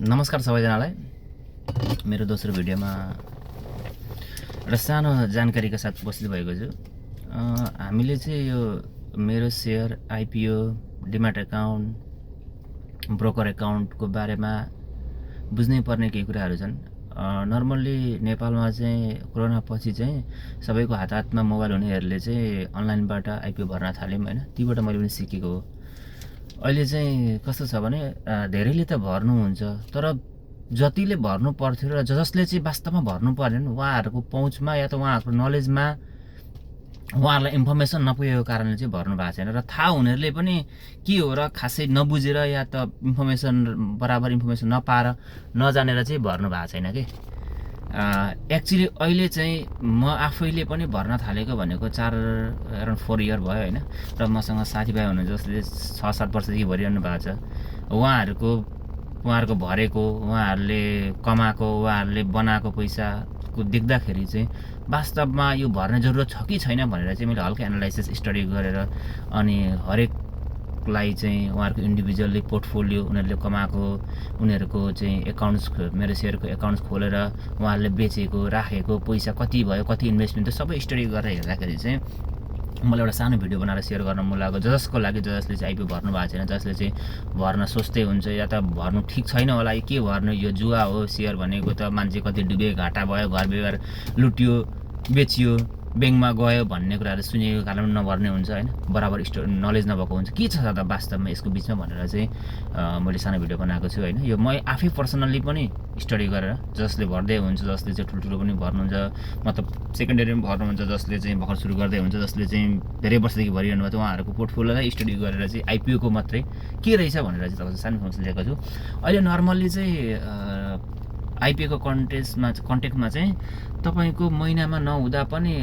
नमस्कार सबैजनालाई। मेरो दोस्रो भिडियोमा एउटा सानो जानकारीका साथ उपस्थित भएको छु। हामीले चाहिँ यो मेरो share, IPO, demat account, broker एकाउन्टको बारेमा बुझ्नै पर्ने केही कुराहरू छन्। नर्मल्ली नेपालमा चाहिँ कोरोना पछि चाहिँ सबैको हात हातमा मोबाइल हुनेहरूले चाहिँ अनलाइनबाट आइपिओ भर्न थाल्यौँ हैन। तीबाट मैले पनि सिकेको हो। अहिले चाहिँ कस्तो छ भने धेरैले त भर्नुहुन्छ, तर जतिले भर्नु पर्थ्यो र जसले चाहिँ वास्तवमा भर्नु पर्दैन उहाँहरूको पहुँचमा या त उहाँहरूको नलेजमा उहाँहरूलाई इन्फर्मेसन नपुगेको कारणले चाहिँ भर्नु भएको छैन। र थाहा हुनेहरूले पनि के हो र खासै नबुझेर या त बराबर इन्फर्मेसन नपाएर नजानेर चाहिँ भर्नु भएको छैन कि। एक्चुअली अहिले चाहिँ म आफैले पनि भर्न थालेको भनेको अराउन्ड 4 इयर भयो हैन। र मसँग साथीभाइ हुनुहुन्छ जसले 6-7 वर्षदेखि भरिरहनु भएको छ। उहाँहरूको भरेको, उहाँहरूले कमाएको, उहाँहरूले बनाएको पैसाको देख्दाखेरि चाहिँ वास्तवमा यो भर्ने जरुरत छ कि छैन भनेर चाहिँ मैले हल्का एनालाइसिस स्टडी गरेर अनि हरेकलाई चाहिँ उहाँहरूको इन्डिभिजुअली पोर्टफोलियो, उनीहरूले कमाएको, उनीहरूको चाहिँ एकाउन्ट्स, मेरो सेयरको एकाउन्ट्स खोलेर उहाँहरूले बेचेको, राखेको पैसा कति भयो, कति इन्भेस्टमेन्ट, सबै स्टडी गरेर हेर्दाखेरि चाहिँ मलाई एउटा सानो भिडियो बनाएर सेयर गर्न मन लाग्यो। जसको लागि जसले चाहिँ आइपिओ भर्नु भएको छैन, जसले चाहिँ भर्न सोच्दै हुन्छ या त भर्नु ठिक छैन होला, के भर्नु, यो जुवा हो, सेयर भनेको त मान्छे कति डुबे, घाटा भयो, घर व्यवहार लुटियो, बेचियो, ब्याङ्कमा गयो भन्ने कुराहरू सुनेको कारण नभर्ने हुन्छ हैन। बराबर नलेज नभएको हुन्छ के छ त वास्तवमा यसको बिचमा भनेर चाहिँ मैले सानो भिडियो बनाएको छु हैन। यो म आफै पर्सनल्ली पनि स्टडी गरेर, जसले भर्दै हुन्छ, जसले चाहिँ ठुल्ठुलो पनि भर्नुहुन्छ, मतलब सेकेन्डरी पनि भर्नुहुन्छ, जसले चाहिँ भर्खर सुरु गर्दै हुन्छ, जसले चाहिँ धेरै वर्षदेखि भरिरहनु भएको छ, उहाँहरूको पोर्टफोलियोलाई स्टडी गरेर चाहिँ आइपिओको मात्रै के रहेछ भनेर चाहिँ तपाईँको सानो इन्फर्मेसन लिएको छु। अहिले नर्मल्ली चाहिँ आइपिओको कन्टेक्टमा चाहिँ तपाईँको महिनामा नहुँदा पनि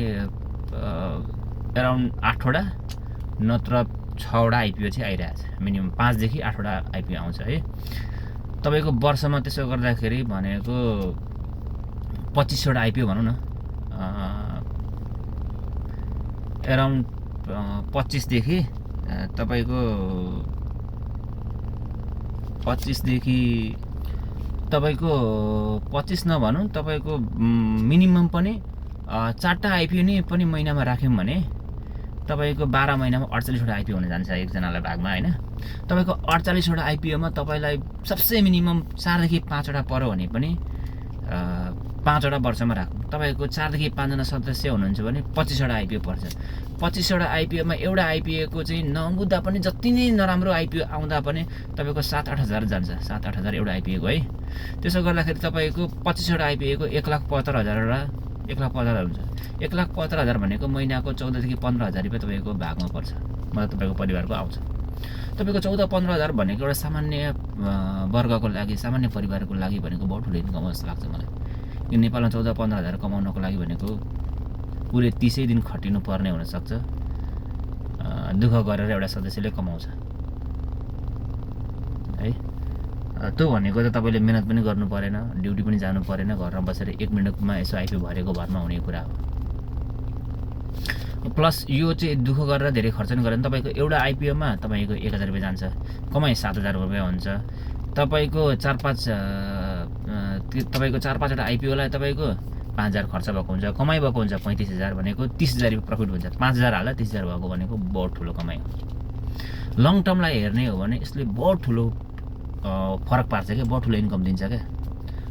अराउन्ड 8वटा नत्र 6वटा आइपिओ चाहिँ आइरहेछ। मिनिमम 5 देखि 8वटा आइपिओ आउँछ है। तपाईँको वर्षमा त्यसो गर्दाखेरि भनेको 25वटा आइपिओ भनौँ न, अराउन्ड 25 देखि तपाईँको 25 नभनौँ, तपाईँको मिनिमम पनि 4टा आइपिओ नै पनि महिनामा राख्यौँ भने तपाईँको 12 महिनामा 48वटा आइपिओ हुन जान्छ एकजनालाई भागमा हैन। तपाईँको 48वटा आइपिओमा तपाईँलाई सबसे मिनिमम 4 देखि 5वटा पर्यो भने पनि 5वटा वर्षमा राखौँ, तपाईँको 4 देखि 5 जना सदस्य हुनुहुन्छ भने 25वटा आइपिओ पर्छ। 25वटा आइपिओमा एउटा आइपिओको चाहिँ नहुँदा पनि जति नै नराम्रो आइपिओ आउँदा पनि तपाईँको 7-8 हजार जान्छ। 7-8 हजार एउटा आइपिओको है। त्यसो गर्दाखेरि तपाईँको 25वटा आइपिओको 1,75,000 हुन्छ। 1,75,000 भनेको महिनाको 14 देखि 15 हजार रुपियाँ तपाईँको भागमा पर्छ, मतलब तपाईँको परिवारको आउँछ। तपाईँको 14-15 हजार भनेको एउटा सामान्य वर्गको लागि, सामान्य परिवारको लागि भनेको बहुत ठुलो इन्कम जस्तो लाग्छ मलाई। यो नेपालमा 14-15 हजार कमाउनको लागि भनेको पुरै 30 दिन खटिनु पर्ने हुनसक्छ। दुःख गरेर एउटा सदस्यले कमाउँछ है। त्यो भनेको त तपाईँले मेहनत पनि गर्नु परेन, ड्युटी पनि जानु परेन, घरमा बसेर 1 मिनटमा यसो आइपिओ भरेको भरमा हुने कुरा हो। प्लस यो चाहिँ दुःख गरेर धेरै खर्च पनि गरेन। तपाईँको एउटा आइपिओमा तपाईँको 1,000 रुपियाँ जान्छ, कमाइ 7,000 रुपियाँ हुन्छ। तपाईँको 4-5वटा आइपिओलाई तपाईँको 5,000 खर्च भएको हुन्छ, कमाइ भएको हुन्छ 35,000 भनेको 30,000 रुपियाँ प्रफिट हुन्छ। 5,000 हाल्दा 30,000 भएको भनेको बहुत ठुलो कमाइ हो। लङ टर्मलाई हेर्ने हो भने यसले बहुत ठुलो फरक पार्छ क्या, बहुत ठुलो इन्कम दिन्छ क्या।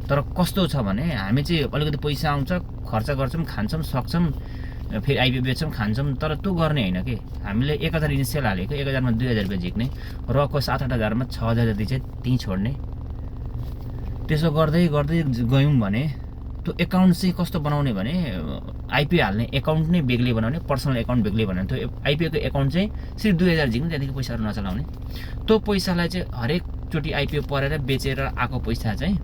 तर कस्तो छ भने हामी चाहिँ अलिकति पैसा आउँछ, खर्च गर्छौँ, खान्छौँ, सक्छौँ, फेरि आइपिओ बेच्छौँ, खान्छौँ, तर त्यो गर्ने होइन कि। हामीले 1,000 इनिसियल हालेको, 1,000मा 2,000 रुपियाँ झिक्ने, रको 7-8 हजारमा 6,000 जति चाहिँ त्यहीँ छोड्ने। त्यसो गर्दै गर्दै गयौँ भने त्यो एकाउन्ट चाहिँ कस्तो बनाउने भने आइपिओ हाल्ने एकाउन्ट नै बेग्लै बनाउने, पर्सनल एकाउन्ट बेग्लै बनाउने। त्यो आइपिओको एकाउन्ट चाहिँ सिर्फ 2,000 झिक्ने, त्यहाँदेखि पैसाहरू नचलाउने। त्यो पैसालाई चाहिँ हरेकचोटि आइपिओ परेर बेचेर आएको पैसा चाहिँ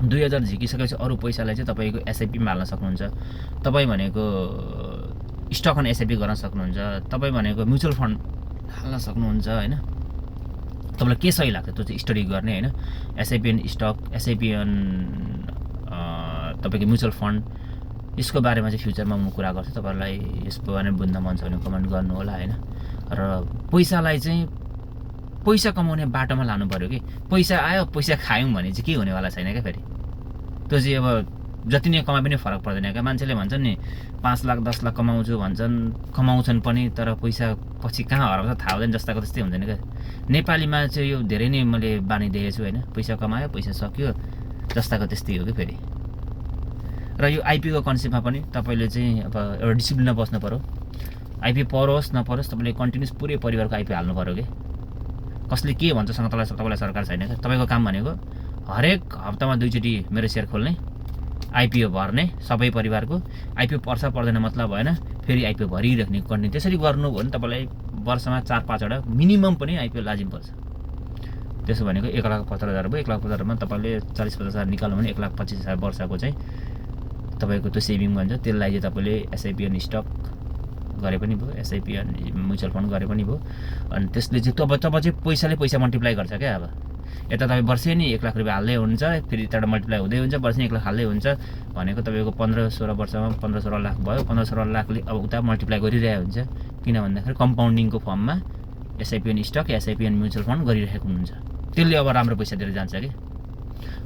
2,000 झिकिसकेपछि अरू पैसालाई चाहिँ तपाईँको एसआइपीमा हाल्न सक्नुहुन्छ। तपाईँ भनेको स्टक एन्ड एसआइपी गर्न सक्नुहुन्छ। तपाईँ भनेको म्युचुअल फन्ड हाल्न सक्नुहुन्छ हैन। तपाईँलाई के सही लाग्छ त्यो चाहिँ स्टडी गर्ने हैन। SIP and stock, SIP and तपाईँको म्युचुअल फन्ड, यसको बारेमा चाहिँ फ्युचरमा म कुरा गर्छु। तपाईँलाई यसको बारेमा बुझ्न मन छ भने कमेन्ट गर्नु होला हैन। र पैसालाई चाहिँ पैसा कमाउने बाटोमा लानु पर्यो कि पैसा आयो पैसा खायौँ भने चाहिँ के हुनेवाला छैन क्या फेरि त्यो चाहिँ अब जति नै कमाए पनि फरक पर्दैन क्या मान्छेले भन्छन् नि 5 लाख 10 लाख कमाउँछु भन्छन् कमाउँछन् पनि तर पैसा पछि कहाँ हराउँछ थाहा हुँदैन जस्ताको त्यस्तै हुँदैन क्या नेपालीमा चाहिँ यो धेरै नै मैले बानी देखेको छु होइन पैसा कमायो पैसा सक्यो जस्ताको त्यस्तै हो कि फेरि र यो आइपीको कन्सेप्टमा पनि तपाईँले चाहिँ अब एउटा डिसिप्लिनमा बस्नु पर्यो आइपी परोस् नपरोस् तपाईँले कन्टिन्युस पुरै परिवारको आइपी हाल्नु पर्यो कि कसले के भन्छसँग तपाईँलाई सरकार छैन क्या तपाईँको काम भनेको हरेक हप्तामा 2 चोटि मेरो सेयर खोल्ने आइपिओ भर्ने सबै परिवारको आइपिओ पर्छ पर्दैन मतलब भएन फेरि आइपिओ भरिराख्ने कन्टिन्यू त्यसरी गर्नु हो भने तपाईँलाई वर्षमा 4-5 वटा मिनिमम पनि आइपिओ लाजिम पर्छ त्यसो भनेको 1,70,000 भयो 1,70,000 मा तपाईँले 40-50 हजार निकाल्नु भने 1,25,000 वर्षको चाहिँ तपाईँको त्यो सेभिङ भन्छ त्यसलाई चाहिँ तपाईँले एसआइपिएन स्टक गरे पनि भयो एसआइपिएन म्युचुअल फन्ड गरे पनि भयो अनि त्यसले चाहिँ तब चाहिँ पैसाले पैसा मल्टिप्लाई गर्छ क्या अब यता तपाईँ वर्षै नि 1 लाख रुपियाँ हाल्दै हुन्छ फेरि त्यहाँबाट मल्टिप्लाई हुँदै हुन्छ वर्ष 1 लाख हाल्दै हुन्छ भनेको तपाईँको 15-16 वर्षमा 15-16 लाख भयो 15-16 लाखले अब उता मल्टिप्लाई गरिरहेको हुन्छ किन भन्दाखेरि कम्पाउन्डिङको फर्ममा एसआइपिएन स्टक एसआइपिएन म्युचुअल फन्ड गरिरहेको हुन्छ त्यसले अब राम्रो पैसा दिएर जान्छ कि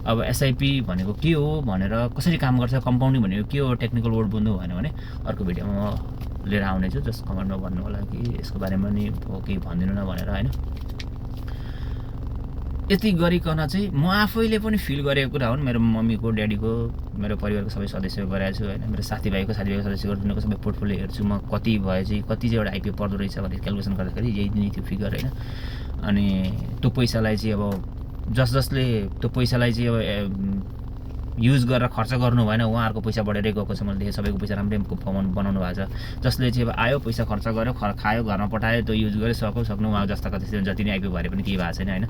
अब एसआइपी भनेको के हो भनेर कसरी काम गर्छ कम्पाउन्डिङ भनेको के हो टेक्निकल वर्ड बुझ्नु भएन भने अर्को भिडियोमा म लिएर आउनेछु जस्ट कमेन्टमा भन्नु होला कि यसको बारेमा नि केही भनिदिनु न भनेर होइन यति गरिकन चाहिँ म आफैले पनि फिल गरेको कुरा हो मेरो मम्मीको ड्याडीको मेरो परिवारको सबै सदस्यको गरेको छु होइन मेरो साथीभाइको सदस्यको उनीहरूको सबै पोर्टफोलियो हेर्छु म कति भए चाहिँ कति चाहिँ एउटा आइपिओ पर्दो रहेछ भनेर क्यालकुलेसन गर्दाखेरि यही नै थियो फिगर होइन अनि त्यो पैसालाई चाहिँ अब जसले त्यो पैसालाई चाहिँ अब युज गरेर खर्च गर्नु भएन उहाँहरूको पैसा बढेरै गएको छ मैले देखेँ सबैको पैसा राम्रै बनाउनु भएको छ जसले चाहिँ अब आयो पैसा खर्च गर्यो खायो घरमा पठायो त्यो युज गर्यो सक्नु उहाँ जस्ताको त्यस्तै जति नै आइपिओ भरे पनि केही भएको छैन होइन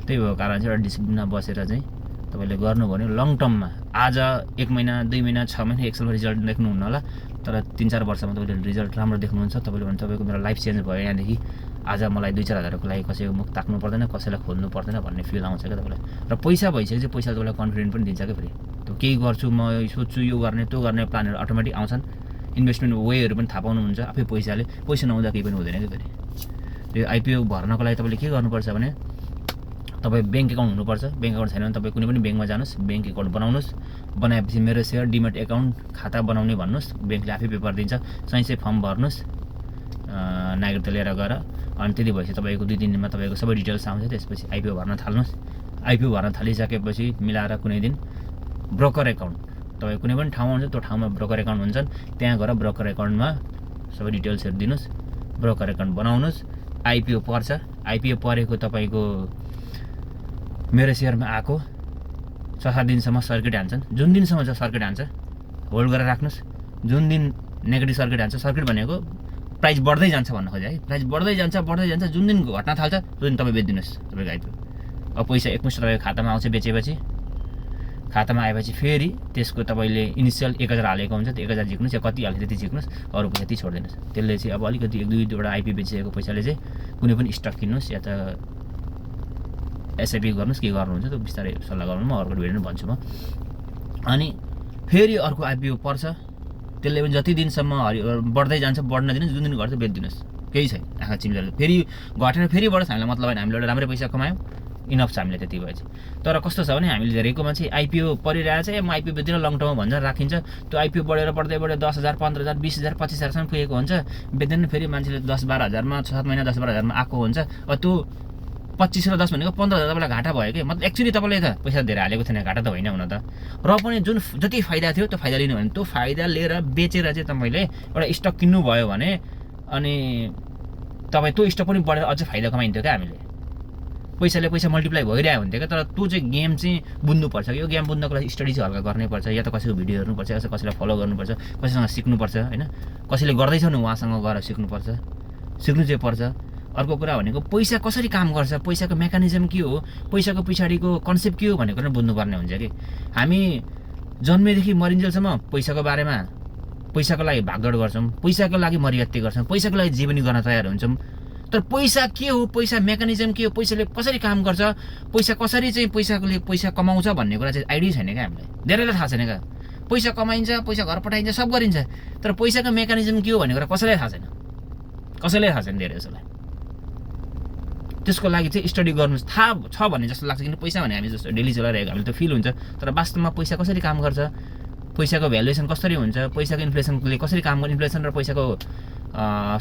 त्यही भएको कारण चाहिँ एउटा डिसिप्लिनमा बसेर चाहिँ तपाईँले गर्नुभयो भने लङ टर्ममा आज 1 महिना 2 महिना 6 महिना 1 सालमा रिजल्ट देख्नुहुन्न होला तर 3-4 वर्षमा तपाईँले रिजल्ट राम्रो देख्नुहुन्छ तपाईँले भने तपाईँको मेरो लाइफ चेन्ज भयो यहाँदेखि आज मलाई 2-4 हजारको लागि कसैको मुख ताक्नु पर्दैन कसैलाई खोज्नु पर्दैन भन्ने फिल आउँछ क्या तपाईँलाई र पैसा भइसकेपछि पैसा तपाईँलाई कन्फिडेन्ट पनि दिन्छ क्या फेरि त्यो केही गर्छु म सोध्छु यो गर्ने त्यो गर्ने प्लानहरू अटोमेटिक आउँछन् इन्भेस्टमेन्ट वेहरू पनि थाहा पाउनुहुन्छ आफै पैसा नहुँदा केही पनि हुँदैन क्या फेरि यो आइपिओ भर्नको लागि तपाईँले के गर्नुपर्छ भने तपाईँ ब्याङ्क एकाउन्ट हुनुपर्छ ब्याङ्क एकाउन्ट छैन भने तपाईँ कुनै पनि ब्याङ्कमा जानुहोस् ब्याङ्क एकाउन्ट बनाउनुहोस् बनाएपछि मेरो सेयर डिमेट एकाउन्ट खाता बनाउने भन्नुहोस् ब्याङ्कले आफै पेपर दिन्छ सही फर्म भर्नुहोस् नागरिकता लिएर गएर अनि त्यति भएपछि तपाईँको 2 दिनमा तपाईँको सबै डिटेल्स आउँछ त्यसपछि आइपिओ भर्न थाल्नुहोस् आइपिओ भर्न थालिसकेपछि मिलाएर कुनै दिन ब्रोकर एकाउन्ट तपाईँ कुनै पनि ठाउँमा हुन्छ त्यो ठाउँमा ब्रोकर एकाउन्ट हुन्छन् त्यहाँ गएर ब्रोकर एकाउन्टमा सबै डिटेल्सहरू दिनुहोस् ब्रोकर एकाउन्ट बनाउनुहोस् आइपिओ पर्छ आइपिओ परेको तपाईँको मेरो सेयरमा आएको 6-7 दिनसम्म सर्किट हान्छन् जुन दिनसम्म चाहिँ सर्किट हान्छ होल्ड गरेर राख्नुहोस् जुन दिन नेगेटिभ सर्किट हान्छ सर्किट भनेको प्राइस बढ्दै जान्छ भन्न खोजेँ है प्राइस बढ्दै जान्छ जुन दिन घट्न थाल्छ त्यो दिन तपाईँ बेचिदिनुहोस् तपाईँको आइपिओ अब पैसा एकमुष्ट तपाईँको खातामा आउँछ बेचेपछि खातामा आएपछि फेरि त्यसको तपाईँले इनिसियल 1000 हालेको हुन्छ त्यो 1000 झिक्नुहोस् या कति हाल्छ त्यति झिक्नुहोस् अरू पैसा त्यति छोडिदिनुहोस् त्यसले चाहिँ अब अलिकति 1-2वटा आइपिओ बेचिएको पैसाले चाहिँ कुनै पनि स्टक किन्नुहोस् या त एसआइपी गर्नुहोस् के गर्नुहुन्छ त्यो बिस्तारै सल्लाह गर्नु म अर्को भिडियोमा भन्छु म अनि फेरि अर्को आइपिओ पर्छ त्यसले पनि जति दिनसम्म बढ्दै जान्छ बढ्न दिनुहोस् जुन दिन घट्छ बेचिदिनुहोस् केही छैन आँखा चिम्लेर फेरि घटेर फेरि बढ्छ हामीलाई मतलब होइन हामीले एउटा राम्रै पैसा कमायौँ इनफ छ हामीलाई त्यति भएपछि तर कस्तो छ भने हामीले धेरैकोमा चाहिँ आइपिओ परिरहेको छ म आइपिओ बेच्दिनँ लङ टर्ममा भनेर राखिन्छ त्यो आइपिओ बढेर बढ्दै 10,000 15,000 20,000 25,000सम्म पुगेको हुन्छ बेच्दैन फेरि मान्छेले 10-12 हजारमा 6-7 महिना 10-12 हजारमा आएको हुन्छ अब त्यो 25 र 10 भनेको 15,000 तपाईँलाई घाटा भयो कि मतलब एक्चुअली तपाईँले त पैसा धेरै हालेको थिएन घाटा त होइन हुन त र पनि जुन जति फाइदा थियो त्यो फाइदा लिनु भने त्यो फाइदा लिएर बेचेर चाहिँ तपाईँले एउटा स्टक किन्नुभयो भने अनि तपाईँ त्यो स्टक पनि बढेर अझै फाइदा कमाइन्थ्यो क्या हामीले पैसाले पैसा मल्टिप्लाई भइरहेको हुन्थ्यो क्या तर त्यो चाहिँ गेम चाहिँ बुझ्नुपर्छ यो गेम बुझ्नको लागि स्टडी चाहिँ हल्का गर्नैपर्छ या त कसैको भिडियो हेर्नुपर्छ या कसैलाई फलो गर्नुपर्छ कसैसँग सिक्नुपर्छ होइन कसैले गर्दैछ भने उहाँसँग गएर सिक्नुपर्छ सिक्नु चाहिँ पर्छ अर्को कुरा भनेको पैसा कसरी काम गर्छ पैसाको मेकानिजम के हो पैसाको पछाडिको कन्सेप्ट के हो भनेको पनि बुझ्नुपर्ने हुन्छ कि हामी जन्मेदेखि मरिन्जेलसम्म पैसाको बारेमा पैसाको लागि भागदौड गर्छौँ पैसाको लागि मरिहत्ते गर्छौँ पैसाको लागि जीवनी गर्न तयार हुन्छौँ तर पैसा के हो पैसा मेकानिजम के हो पैसाले कसरी काम गर्छ पैसा कसरी चाहिँ पैसा कमाउँछ भन्ने कुरा चाहिँ आइडिया छैन क्या हामीलाई धेरैलाई थाहा छैन क्या पैसा कमाइन्छ पैसा घर पठाइन्छ सब गरिन्छ तर पैसाको मेकानिजम के हो भन्ने कुरा कसैलाई थाहा छैन धेरै जसोलाई त्यसको लागि चाहिँ स्टडी गर्नु थाहा छ भन्ने जस्तो लाग्छ। किन पैसा भने हामी जस्तो डेली चलाइरहेको हामीले त फिल हुन्छ, तर वास्तवमा पैसा कसरी काम गर्छ, पैसाको भ्यालुएसन कसरी हुन्छ, पैसाको इन्फ्लेसनले कसरी काम गर्छ, इन्फ्लेसन र पैसाको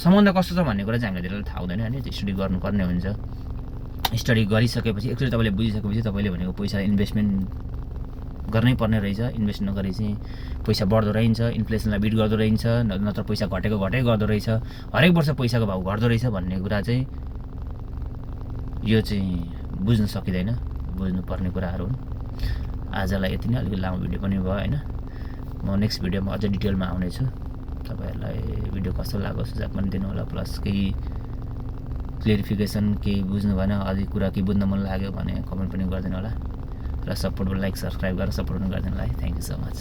सम्बन्ध कस्तो छ भन्ने कुरा चाहिँ हामीलाई धेरै थाहा हुँदैन होइन। स्टडी गर्नुपर्ने हुन्छ। स्टडी गरिसकेपछि एकचोटि तपाईँले बुझिसकेपछि तपाईँले भनेको पैसा इन्भेस्टमेन्ट गर्नै पर्ने रहेछ। इन्भेस्ट नगरे चाहिँ पैसा बढ्दो रहन्छ, इन्फ्लेसनलाई बिट गर्दो रहन्छ, नत्र पैसा घटेको गर्दो रहेछ, हरेक वर्ष पैसाको भाउ घट्दो रहेछ भन्ने कुरा चाहिँ यो चाहिँ बुझ्न सकिँदैन, बुझ्नुपर्ने कुराहरू हुन्। आजलाई यति नै, अलिकति लामो भिडियो पनि भयो होइन। म नेक्स्ट भिडियोमा अझ डिटेलमा आउनेछु। तपाईँहरूलाई भिडियो कस्तो लाग्यो सुझाव पनि दिनु होला, प्लस केही क्लियरिफिकेसन केही बुझ्नु भएन, अझै कुरा केही बुझ्न मन लाग्यो भने कमेन्ट पनि गरिदिनु होला, र सपोर्ट लाइक सब्सक्राइब गरेर सपोर्ट पनि गरिदिनु होला है। Thank you so much.